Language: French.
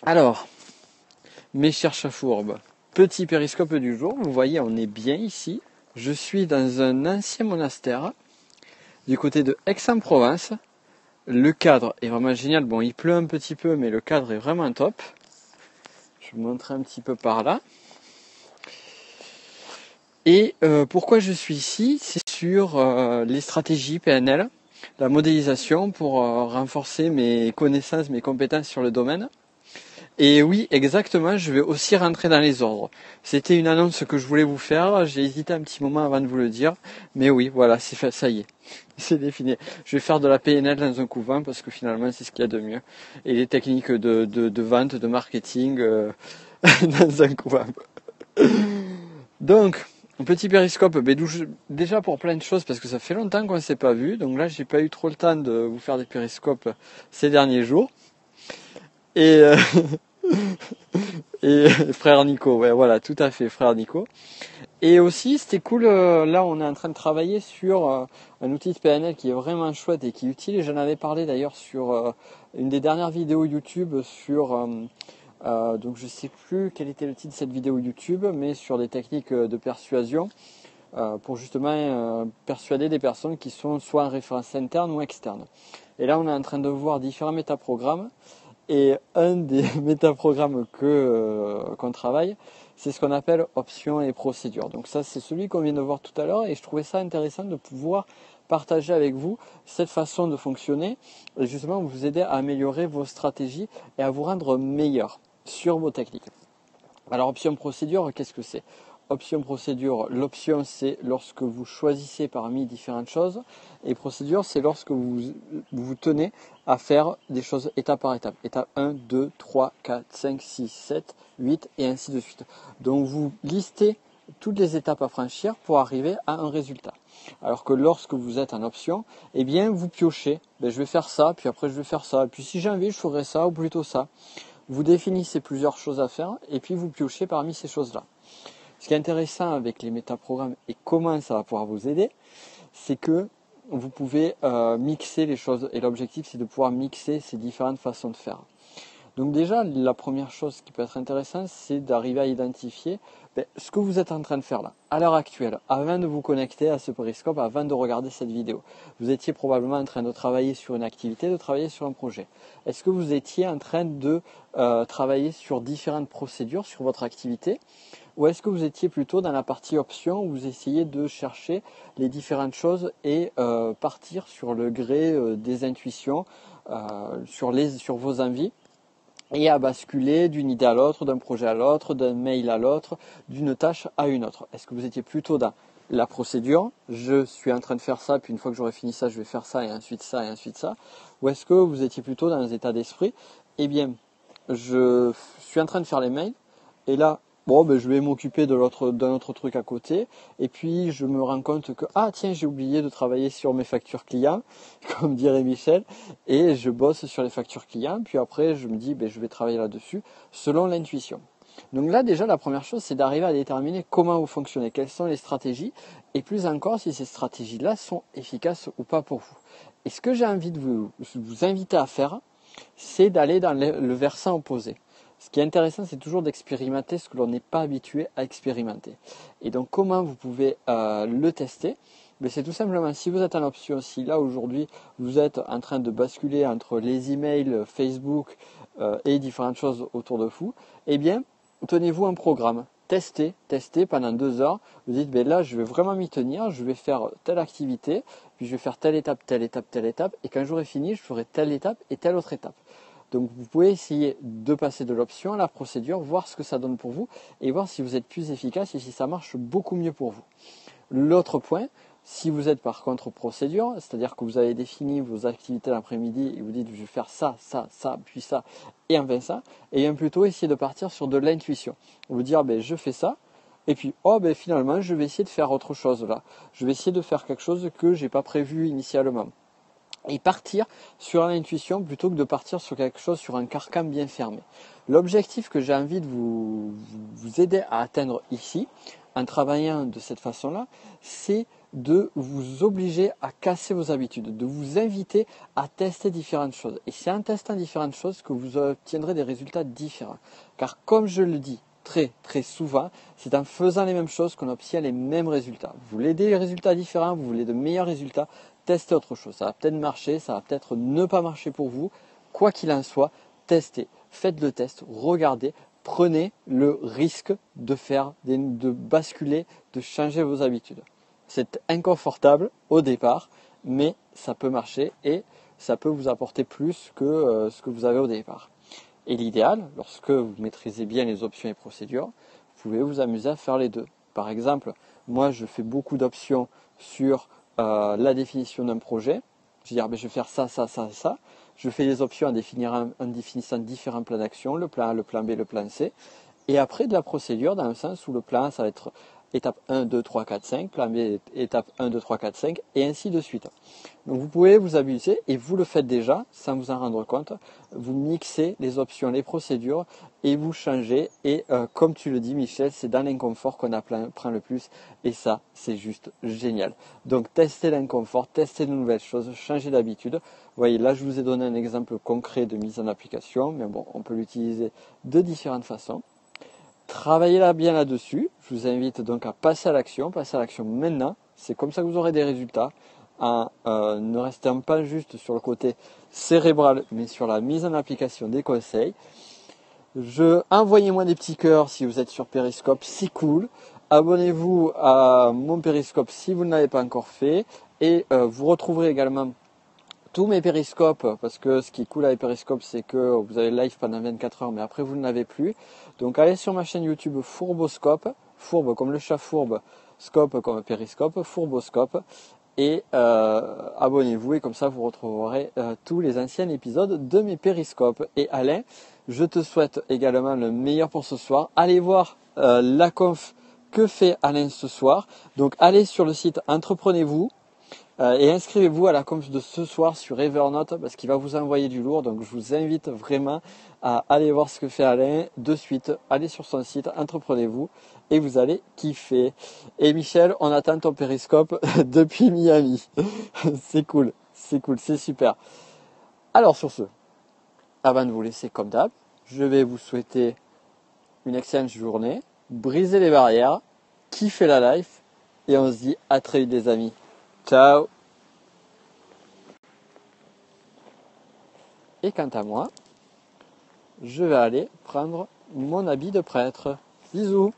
Alors, mes chers chafourbes, petit périscope du jour, vous voyez, on est bien ici. Je suis dans un ancien monastère du côté de Aix-en-Provence. Le cadre est vraiment génial. Bon, il pleut un petit peu, mais le cadre est vraiment top. Je vais vous montrer un petit peu par là. Et pourquoi je suis ici? C'est sur les stratégies PNL, la modélisation pour renforcer mes connaissances, mes compétences sur le domaine. Et oui, exactement, je vais aussi rentrer dans les ordres. C'était une annonce que je voulais vous faire, j'ai hésité un petit moment avant de vous le dire, mais oui, voilà, c'est fait, ça y est, c'est défini. Je vais faire de la PNL dans un couvent parce que finalement c'est ce qu'il y a de mieux. Et les techniques de vente, de marketing dans un couvent. Donc, un petit périscope, déjà pour plein de choses parce que ça fait longtemps qu'on ne s'est pas vu, donc là j'ai pas eu trop le temps de vous faire des périscopes ces derniers jours. Et et frère Nico, ouais voilà, tout à fait, frère Nico. Et aussi, c'était cool, là on est en train de travailler sur un outil de PNL qui est vraiment chouette et qui est utile. Et j'en avais parlé d'ailleurs sur une des dernières vidéos YouTube sur, donc je sais plus quel était le titre de cette vidéo YouTube, mais sur des techniques de persuasion pour justement persuader des personnes qui sont soit en référence interne ou externe. Et là on est en train de voir différents métaprogrammes. Et un des métaprogrammes qu'on travaille, c'est ce qu'on appelle options et procédures. Donc ça, c'est celui qu'on vient de voir tout à l'heure et je trouvais ça intéressant de pouvoir partager avec vous cette façon de fonctionner et justement vous aider à améliorer vos stratégies et à vous rendre meilleur sur vos techniques. Alors option procédure, qu'est-ce que c'est? Option procédure, l'option c'est lorsque vous choisissez parmi différentes choses et procédure c'est lorsque vous tenez à faire des choses étape par étape. Étape 1, 2, 3, 4, 5, 6, 7, 8 et ainsi de suite. Donc vous listez toutes les étapes à franchir pour arriver à un résultat. Alors que lorsque vous êtes en option, eh bien vous piochez, je vais faire ça, puis après je vais faire ça, puis si j'ai envie je ferai ça ou plutôt ça. Vous définissez plusieurs choses à faire et puis vous piochez parmi ces choses-là. Ce qui est intéressant avec les métaprogrammes et comment ça va pouvoir vous aider, c'est que vous pouvez mixer les choses et l'objectif c'est de pouvoir mixer ces différentes façons de faire. Donc déjà, la première chose qui peut être intéressante, c'est d'arriver à identifier ce que vous êtes en train de faire là, à l'heure actuelle, avant de vous connecter à ce périscope, avant de regarder cette vidéo. Vous étiez probablement en train de travailler sur une activité, de travailler sur un projet. Est-ce que vous étiez en train de travailler sur différentes procédures sur votre activité? Ou est-ce que vous étiez plutôt dans la partie option où vous essayez de chercher les différentes choses et partir sur le gré des intuitions, sur vos envies et à basculer d'une idée à l'autre, d'un projet à l'autre, d'un mail à l'autre, d'une tâche à une autre? Est-ce que vous étiez plutôt dans la procédure, je suis en train de faire ça, puis une fois que j'aurai fini ça, je vais faire ça, et ensuite ça, et ensuite ça? Ou est-ce que vous étiez plutôt dans un état d'esprit, eh bien, je suis en train de faire les mails, et là, je vais m'occuper d'un autre truc à côté, et puis je me rends compte que, ah tiens, j'ai oublié de travailler sur mes factures clients, comme dirait Michel, et je bosse sur les factures clients, puis après je me dis, je vais travailler là-dessus, selon l'intuition. Donc là déjà la première chose c'est d'arriver à déterminer comment vous fonctionnez, quelles sont les stratégies, et plus encore si ces stratégies-là sont efficaces ou pas pour vous. Et ce que j'ai envie de vous inviter à faire, c'est d'aller dans le versant opposé. Ce qui est intéressant, c'est toujours d'expérimenter ce que l'on n'est pas habitué à expérimenter. Et donc, comment vous pouvez le tester? C'est tout simplement, si vous êtes en option, si là aujourd'hui vous êtes en train de basculer entre les emails, Facebook et différentes choses autour de vous, eh bien, tenez-vous un programme. Testez pendant 2 heures. Vous dites, là, je vais vraiment m'y tenir, je vais faire telle activité, puis je vais faire telle étape, telle étape, telle étape, et quand j'aurai fini, je ferai telle étape et telle autre étape. Donc vous pouvez essayer de passer de l'option à la procédure, voir ce que ça donne pour vous et voir si vous êtes plus efficace et si ça marche beaucoup mieux pour vous. L'autre point, si vous êtes par contre procédure, c'est-à-dire que vous avez défini vos activités l'après-midi et vous dites je vais faire ça, ça, ça, puis ça et enfin ça, et bien plutôt essayer de partir sur de l'intuition. Vous dire je fais ça, et puis finalement je vais essayer de faire autre chose là. Je vais essayer de faire quelque chose que j'ai pas prévu initialement. Et partir sur l'intuition plutôt que de partir sur quelque chose, sur un carcan bien fermé. L'objectif que j'ai envie de vous aider à atteindre ici, en travaillant de cette façon-là, c'est de vous obliger à casser vos habitudes, de vous inviter à tester différentes choses. Et c'est en testant différentes choses que vous obtiendrez des résultats différents. Car comme je le dis très très souvent, c'est en faisant les mêmes choses qu'on obtient les mêmes résultats. Vous voulez des résultats différents, vous voulez de meilleurs résultats, testez autre chose. Ça va peut-être marcher, ça va peut-être ne pas marcher pour vous. Quoi qu'il en soit, testez, faites le test, regardez, prenez le risque de basculer, de changer vos habitudes. C'est inconfortable au départ, mais ça peut marcher et ça peut vous apporter plus que ce que vous avez au départ. Et l'idéal, lorsque vous maîtrisez bien les options et procédures, vous pouvez vous amuser à faire les deux. Par exemple, moi je fais beaucoup d'options sur la définition d'un projet. Je vais dire, je vais faire ça, ça, ça, ça. Je fais des options en définissant différents plans d'action, le plan A, le plan B, le plan C. Et après de la procédure, dans le sens où le plan A, ça va être étape 1, 2, 3, 4, 5, plan B, étape 1, 2, 3, 4, 5, et ainsi de suite. Donc vous pouvez vous abuser, et vous le faites déjà, sans vous en rendre compte, vous mixez les options, les procédures, et vous changez, et comme tu le dis Michel, c'est dans l'inconfort qu'on apprend le plus, et ça, c'est juste génial. Donc testez l'inconfort, testez de nouvelles choses, changez d'habitude. Vous voyez, là je vous ai donné un exemple concret de mise en application, mais bon, on peut l'utiliser de différentes façons. Travaillez là bien là-dessus. Je vous invite donc à passer à l'action maintenant. C'est comme ça que vous aurez des résultats, en ne restant pas juste sur le côté cérébral, mais sur la mise en application des conseils. Envoyez-moi des petits cœurs si vous êtes sur Periscope, c'est cool. Abonnez-vous à mon Periscope si vous ne l'avez pas encore fait. Et vous retrouverez également tous mes périscopes, parce que ce qui est cool avec Periscope, c'est que vous avez le live pendant 24 heures, mais après vous ne l'avez plus. Donc allez sur ma chaîne YouTube Fourboscope, fourbe comme le chat fourbe, scope comme Periscope, Fourboscope, et abonnez-vous, et comme ça vous retrouverez tous les anciens épisodes de mes périscopes. Et Alain, je te souhaite également le meilleur pour ce soir. Allez voir la conf que fait Alain ce soir. Donc allez sur le site Entreprenez-vous. Et inscrivez-vous à la conf de ce soir sur Evernote parce qu'il va vous envoyer du lourd. Donc je vous invite vraiment à aller voir ce que fait Alain de suite. Allez sur son site, entreprenez-vous et vous allez kiffer. Et Michel, on attend ton périscope depuis Miami. C'est cool, c'est super. Alors sur ce, avant de vous laisser comme d'hab, je vais vous souhaiter une excellente journée. Brisez les barrières, kiffez la life et on se dit à très vite les amis. Ciao. Et quant à moi, je vais aller prendre mon habit de prêtre. Bisous.